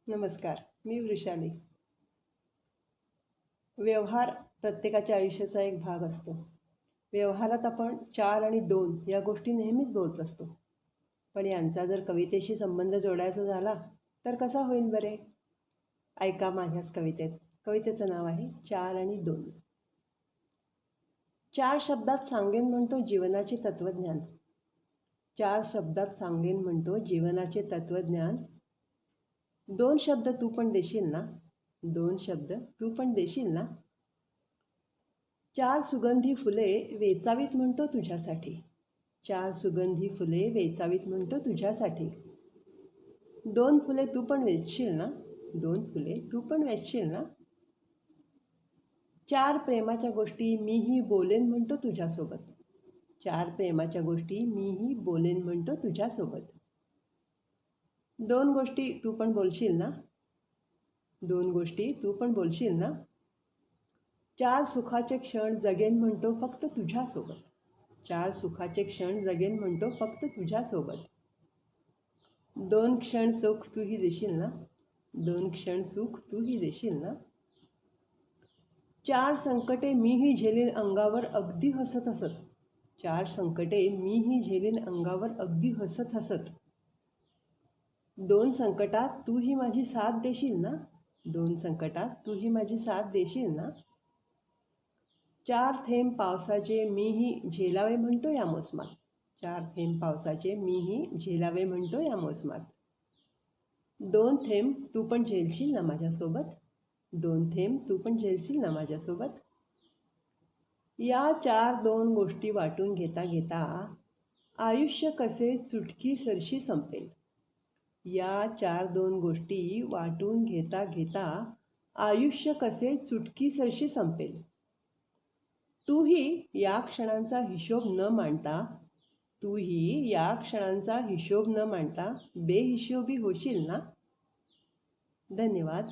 नमस्कार, मी वृषाली. व्यवहार प्रत्येकाच्या आयुष्याचा एक भाग असतो. व्यवहारात आपण 4 आणि 2 या गोष्टी नेहमीच बोलत असतो. पण यांचा जर कवितेशी संबंध जोडायचा झाला तर कसा होईल बरे? ऐका माझ्याच कवितेत. कवितेचं नाव आहे 4 आणि 2. 4 शब्दात सांगेन म्हणतो जीवनाचे तत्वज्ञान. 4 शब्दात सांगेन म्हणतो जीवनाचे तत्वज्ञान. 2 शब्द तू पण देशील ना? 2 शब्द तू पण देशील ना? 4 सुगंधी फुले वेचावीत म्हणतो तुझ्यासाठी. 4 सुगंधी फुले वेचावीत म्हणतो तुझ्यासाठी. 2 फुले तू पण वेचशील ना? 2 फुले तू पण वेचशील ना? 4 प्रेमाच्या गोष्टी मीही बोलेन म्हणतो तुझ्यासोबत. 4 प्रेमाच्या गोष्टी मीही बोलेन म्हणतो तुझ्यासोबत. 2 गोष्टी तू पण बोलशील ना? 2 गोष्टी तू पण बोलशील ना? 4 सुखाचे क्षण जगेन म्हणतो फक्त तुझ्यासोबत. 4 सुखाचे क्षण जगेन म्हणतो फक्त तुझ्यासोबत. 2 क्षण सुख तूही देशील ना? 2 क्षण सुख तूही देशील ना? 4 संकटे मीही झेलीन अंगावर अगदी हसत हसत. 4 संकटे मीही झेलीन अंगावर अगदी हसत हसत. 2 संकटात तूही माझी साथ देशील ना? 2 संकटात तूही माझी साथ देशील ना? 4 थेंब पावसाचे मीही झेलावे म्हणतो या मोसमात. 4 थेंब पावसाचे मीही झेलावे म्हणतो या मोसमात. 2 थेंब तू पण झेलशील ना माझ्यासोबत? 2 थेंब तू पण झेलशील ना माझ्यासोबत? या 4-2 गोष्टी वाटून घेता घेता आयुष्य कसे चुटकी सरशी संपेल. या 4-2 गोष्टी वाटून घेता घेता आयुष्य कसे चुटकी सरशी संपेल. तूही या क्षणांचा हिशोब न मांडता बेहिशोबी होशील ना? धन्यवाद.